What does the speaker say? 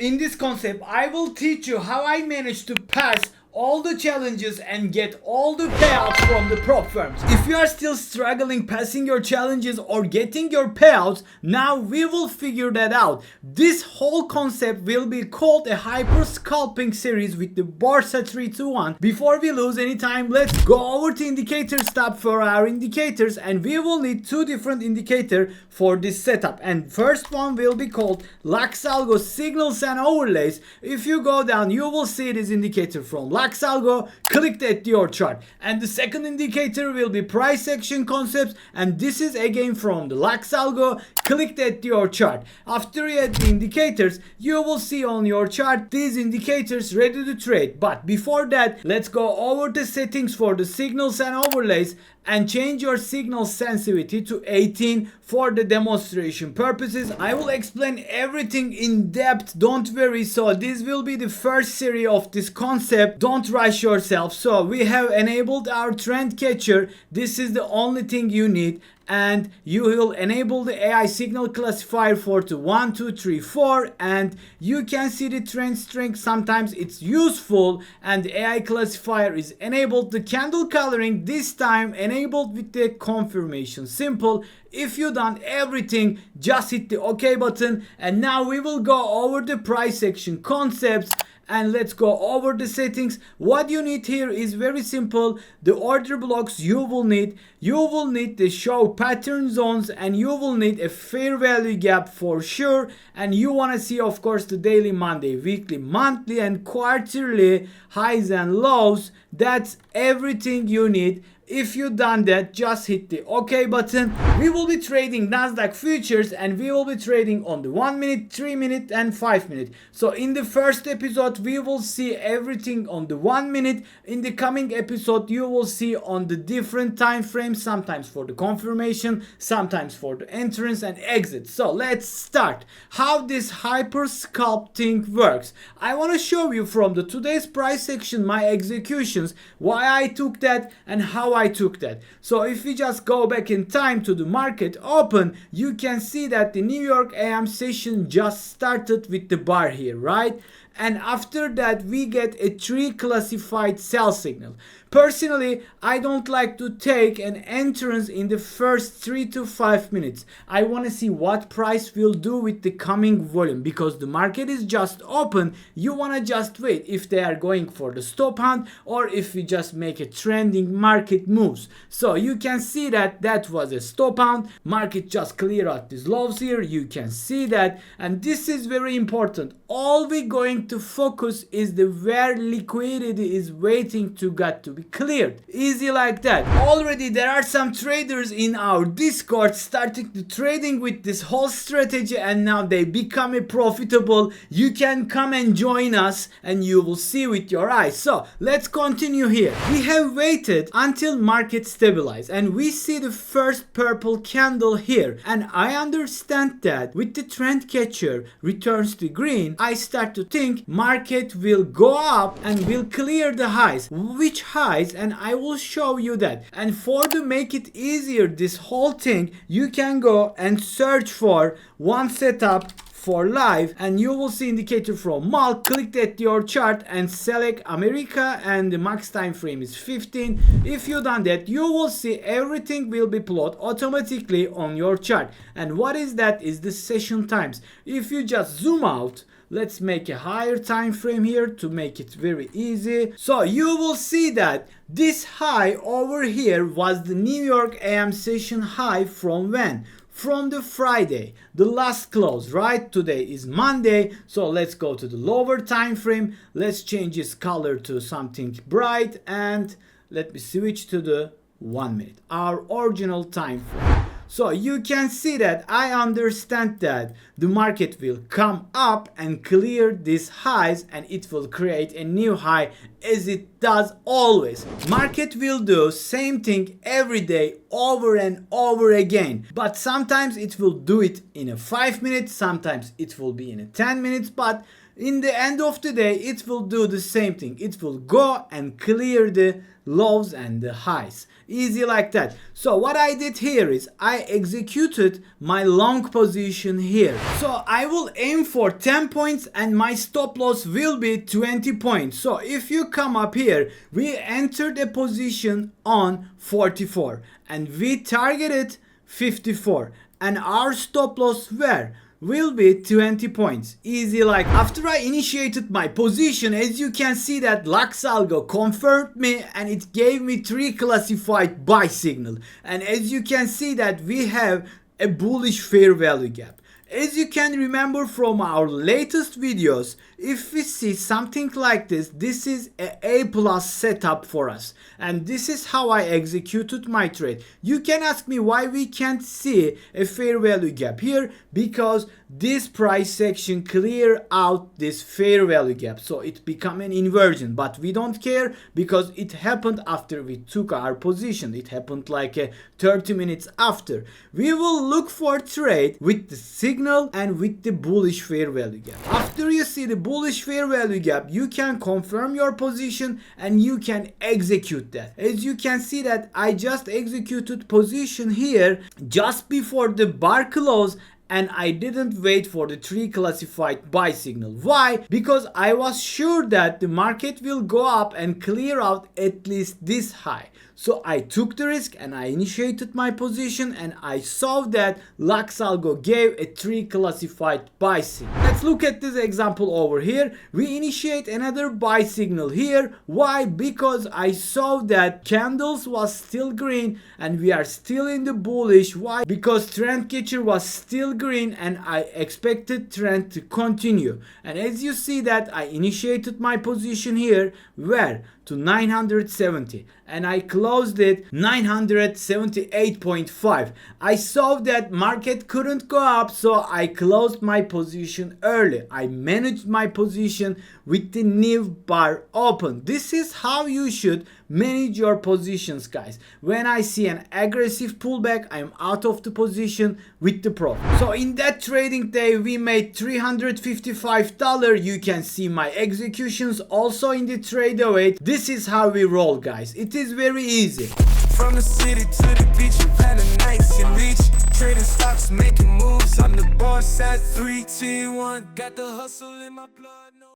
In this concept, I will teach you how I managed to pass all the challenges and get all the payouts from the prop firms. If you are still struggling passing your challenges or getting your payouts, now we will figure that out. This whole concept will be called a Hyper Scalping series with the Borsa 321. Before we lose any time, let's go over to indicators tab for our indicators, and we will need two different indicators for this setup. And first one will be called LuxAlgo Signals and Overlays. If you go down, you will see this indicator from LuxAlgo. Click that your chart. And the second indicator will be price action concepts, and this is again from the LuxAlgo. Click that your chart. After you add the indicators, you will see on your chart these indicators ready to trade. But before that, let's go over the settings for the signals and overlays and change your signal sensitivity to 18 for the demonstration purposes. I will explain everything in depth, don't worry. So this will be the first series of this concept. Don't rush yourself. So we have enabled our trend catcher. This is the only thing you need. And you will enable the AI signal classifier for to 1, 2, 3, 4, and you can see the trend strength. Sometimes it's useful, and the AI classifier is enabled. The candle coloring this time enabled with the confirmation. Simple. If you done everything, just hit the OK button. And now we will go over the price action concepts. And let's go over the settings. What you need here is very simple. The order blocks you will need the show pattern zones, and you will need a fair value gap for sure. And you want to see, of course, the daily, Monday, weekly, monthly, and quarterly highs and lows. That's everything you need. If you done that, just hit the OK button. We will be trading Nasdaq futures, and we will be trading on the 1 minute, 3 minute, and 5 minute. So in the first episode, we will see everything on the 1 minute. In the coming episode, you will see on the different time frames, sometimes for the confirmation, sometimes for the entrance and exit. So let's start. How this hyper sculpting works. I want to show you from the today's price action my executions, why I took that and how I took that. So if we just go back in time to the market open, you can see that the New York AM session just started with the bar here, right? And after that we get a 3 classified sell signal. Personally, I don't like to take an entrance in the first 3 to 5 minutes. I want to see what price will do with the coming volume, because the market is just open. You want to just wait if they are going for the stop hunt or if we just make a trending market moves. So you can see that that was a stop hunt. Market just clear out these lows here. You can see that, and this is very important. All we're going to focus is the where liquidity is waiting to get to be cleared. Easy like that. Already there are some traders in our Discord starting to trading with this whole strategy, and now they become a profitable. You can come and join us and you will see with your eyes. So let's continue here. We have waited until market stabilize, and we see the first purple candle here, and I understand that with the trend catcher returns to green, I start to think market will go up and will clear the highs. Which highs? And I will show you that. And for to make it easier this whole thing, you can go and search for one setup for live, and you will see indicator from MAL. Click at your chart and select America, and the max time frame is 15. If you done that, you will see everything will be plotted automatically on your chart. And what is that is the session times. If you just zoom out, let's make a higher time frame here to make it very easy. So you will see that this high over here was the New York AM session high from when? From the Friday, the last close, right? Today is Monday, so let's go to the lower time frame. Let's change its color to something bright, and let me switch to the 1 minute, our original time frame. So you can see that I understand that the market will come up and clear these highs, and it will create a new high as it does always. Market will do same thing every day over and over again, but sometimes it will do it in a 5 minutes, sometimes it will be in a 10 minutes, but in the end of the day it will do the same thing. It will go and clear the lows and the highs. Easy like that. So what I did here is I executed my long position here. So I will aim for 10 points and my stop loss will be 20 points. So if you come up here, we entered a position on 44 and we targeted 54 and our stop loss will be 20 points. Easy like. After I initiated my position, as you can see that LuxAlgo confirmed me and it gave me 3 classified buy signal. And as you can see that we have a bullish fair value gap. As you can remember from our latest videos, if we see something like this, this is a plus setup for us. And this is how I executed my trade. You can ask me why we can't see a fair value gap here, because this price section clear out this fair value gap. So it become an inversion, but we don't care because it happened after we took our position. It happened like 30 minutes after. We will look for trade with the signal and with the bullish fair value gap. After you see the bullish fair value gap, you can confirm your position and you can execute that. As you can see that I just executed position here just before the bar close, and I didn't wait for the 3 classified buy signal. Why? Because I was sure that the market will go up and clear out at least this high. So I took the risk and I initiated my position and I saw that LuxAlgo gave a 3 classified buy signal. Let's look at this example over here. We initiate another buy signal here. Why? Because I saw that candles was still green and we are still in the bullish. Why? Because trend catcher was still green and I expected trend to continue. And as you see that I initiated my position here to 970 and I closed it 978.5. I saw that market couldn't go up, so I closed my position early. I managed my position with the new bar open. This is how you should manage your positions, guys. When I see an aggressive pullback, I'm out of the position with the profit. So in that trading day we made $355. You can see my executions also in the trade away. This is how we roll, guys. It is very easy. From the city to the beach, you plan the nights in reach. Trading stocks, making moves. I'm the boss at 3 T1. Got the hustle in my blood.